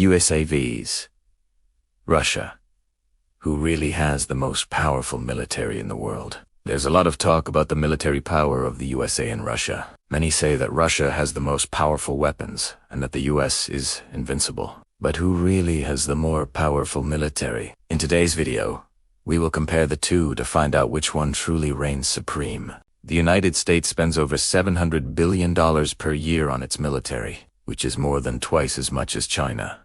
USAVs. Russia, who really has the most powerful military in the world. There's a lot of talk about the military power of the USA and Russia. Many say that Russia has the most powerful weapons and that the US is invincible. But who really has the more powerful military? In today's video, we will compare the two to find out which one truly reigns supreme. The United States spends over $700 billion per year on its military, which is more than twice as much as China,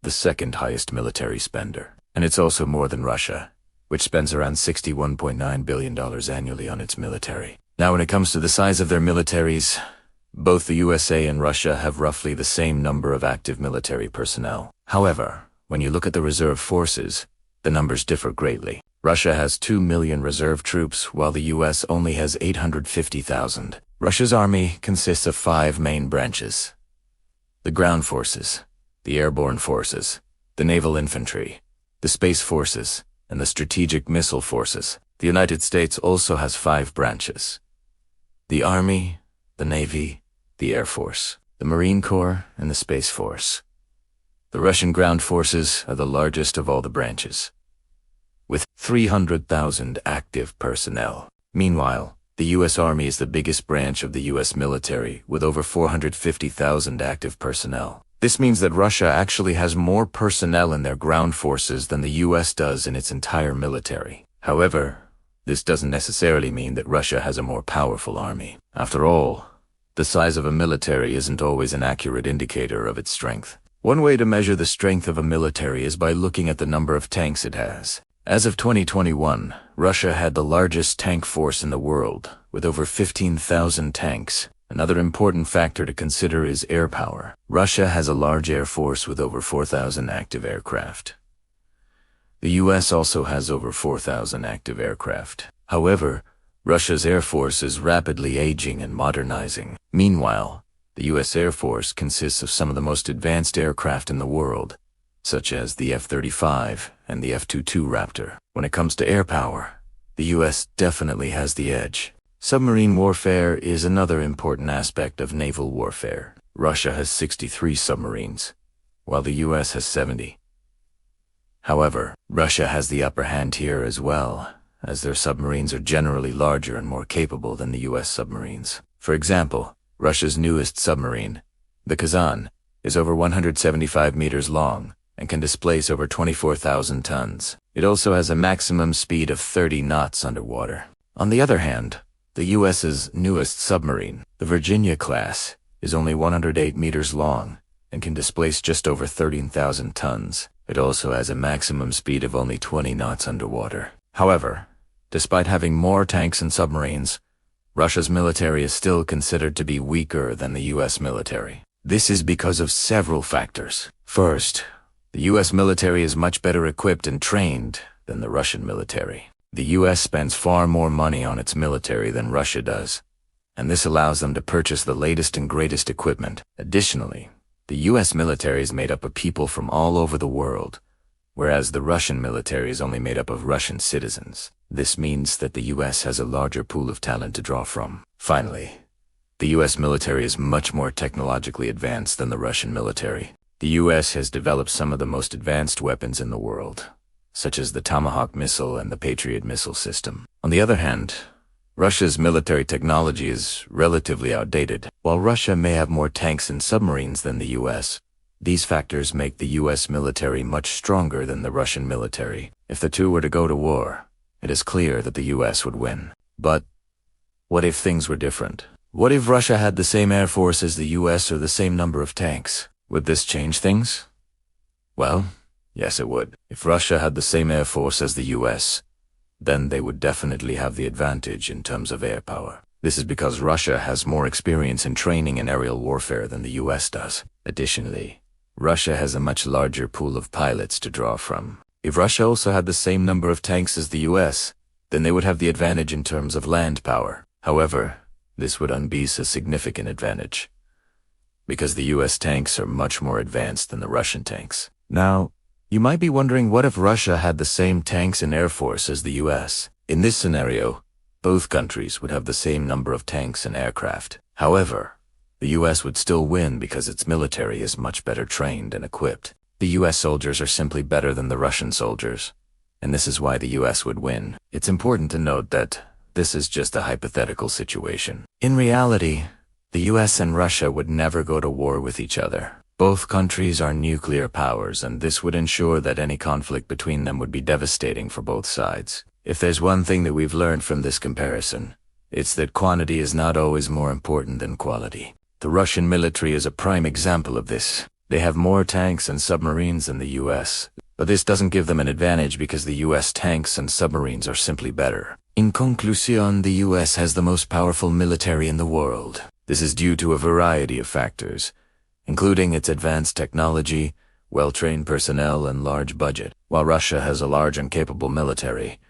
the second highest military spender. And it's also more than Russia, which spends around $61.9 billion annually on its military. Now, when it comes to the size of their militaries, both the USA and Russia have roughly the same number of active military personnel. However, when you look at the reserve forces, the numbers differ greatly. Russia has 2 million reserve troops, while the US only has 850,000. Russia's army consists of 5 main branches: the ground forces, the airborne forces, the naval infantry, the space forces, and the strategic missile forces. The United States also has 5 branches: the Army, the Navy, the Air Force, the Marine Corps, and the Space Force. The Russian ground forces are the largest of all the branches, with 300,000 active personnel. Meanwhile, the U.S. Army is the biggest branch of the U.S. military, with over 450,000 active personnel. This means that Russia actually has more personnel in their ground forces than the U.S. does in its entire military. However, this doesn't necessarily mean that Russia has a more powerful army. After all, the size of a military isn't always an accurate indicator of its strength. One way to measure the strength of a military is by looking at the number of tanks it has. As of 2021, Russia had the largest tank force in the world, with over 15,000 tanks. Another important factor to consider is air power. Russia has a large air force with over 4,000 active aircraft. The US also has over 4,000 active aircraft. However, Russia's air force is rapidly aging and modernizing. Meanwhile, the US Air Force consists of some of the most advanced aircraft in the world, such as the F-35 and the F-22 Raptor. When it comes to air power, the US definitely has the edge. Submarine warfare is another important aspect of naval warfare. Russia has 63 submarines, while the US has 70. However, Russia has the upper hand here as well, as their submarines are generally larger and more capable than the US submarines. For example, Russia's newest submarine, the Kazan, is over 175 meters long and can displace over 24,000 tons. It also has a maximum speed of 30 knots underwater. On the other hand, the US's newest submarine, the Virginia class, is only 108 meters long and can displace just over 13,000 tons. It also has a maximum speed of only 20 knots underwater. However, despite having more tanks and submarines, Russia's military is still considered to be weaker than the US military. This is because of several factors. First, the US military is much better equipped and trained than the Russian military. The US spends far more money on its military than Russia does, and this allows them to purchase the latest and greatest equipment. Additionally, the US military is made up of people from all over the world, whereas the Russian military is only made up of Russian citizens. This means that the US has a larger pool of talent to draw from. Finally, the US military is much more technologically advanced than the Russian military. The US has developed some of the most advanced weapons in the world, such as the Tomahawk missile and the Patriot missile system. On the other hand, Russia's military technology is relatively outdated. While Russia may have more tanks and submarines than the US, these factors make the US military much stronger than the Russian military. If the two were to go to war, it is clear that the US would win. But what if things were different? What if Russia had the same air force as the US or the same number of tanks? Would this change things? Well, yes, it would. If Russia had the same air force as the US, then they would definitely have the advantage in terms of air power. This is because Russia has more experience in training in aerial warfare than the US does. Additionally, Russia has a much larger pool of pilots to draw from. If Russia also had the same number of tanks as the US, then they would have the advantage in terms of land power. However, this would unbeat a significant advantage, because the US tanks are much more advanced than the Russian tanks. Now, you might be wondering, what if Russia had the same tanks and air force as the US? In this scenario, both countries would have the same number of tanks and aircraft. However, the US would still win because its military is much better trained and equipped. The US soldiers are simply better than the Russian soldiers, and this is why the US would win. It's important to note that this is just a hypothetical situation. In reality, the US and Russia would never go to war with each other. Both countries are nuclear powers, and this would ensure that any conflict between them would be devastating for both sides. If there's one thing that we've learned from this comparison, it's that quantity is not always more important than quality. The Russian military is a prime example of this. They have more tanks and submarines than the US, but this doesn't give them an advantage because the US tanks and submarines are simply better. In conclusion, the US has the most powerful military in the world. This is due to a variety of factors, including its advanced technology, well-trained personnel, and large budget. While Russia has a large and capable military,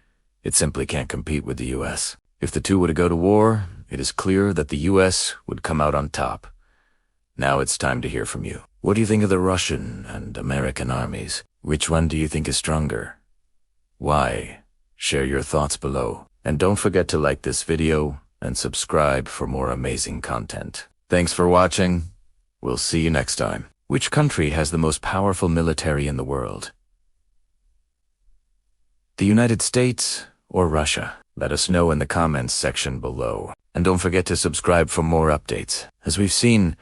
it simply can't compete with the US. If the two were to go to war, it is clear that the US would come out on top. Now it's time to hear from you. What do you think of the Russian and American armies? Which one do you think is stronger? Why? Share your thoughts below. And don't forget to like this video and subscribe for more amazing content. Thanks for watching. We'll see you next time. Which country has the most powerful military in the world? The United States or Russia? Let us know in the comments section below. And don't forget to subscribe for more updates. As we've seen,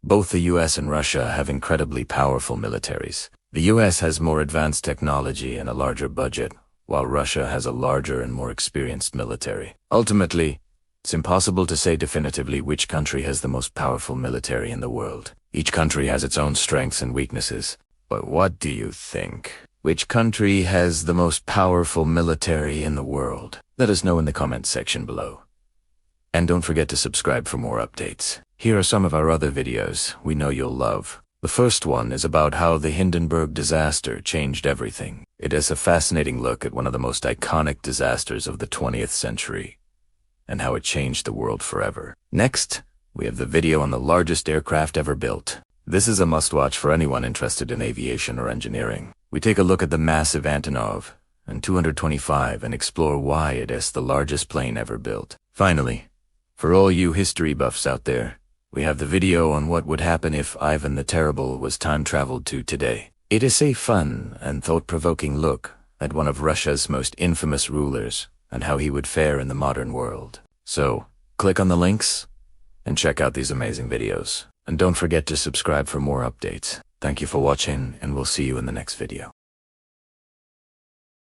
both the US and Russia have incredibly powerful militaries. The US has more advanced technology and a larger budget, while Russia has a larger and more experienced military. Ultimately, it's impossible to say definitively which country has the most powerful military in the world. Each country has its own strengths and weaknesses. But what do you think? Which country has the most powerful military in the world? Let us know in the comments section below. And don't forget to subscribe for more updates. Here are some of our other videos we know you'll love. The first one is about how the Hindenburg disaster changed everything. It is a fascinating look at one of the most iconic disasters of the 20th century, and how it changed the world forever. Next, we have the video on the largest aircraft ever built. This is a must-watch for anyone interested in aviation or engineering. We take a look at the massive Antonov and 225 and explore why it is the largest plane ever built. Finally, for all you history buffs out there, we have the video on what would happen if Ivan the Terrible was time-traveled to today. It is a fun and thought-provoking look at one of Russia's most infamous rulers and how he would fare in the modern world. So, click on the links and check out these amazing videos. And don't forget to subscribe for more updates. Thank you for watching, and we'll see you in the next video.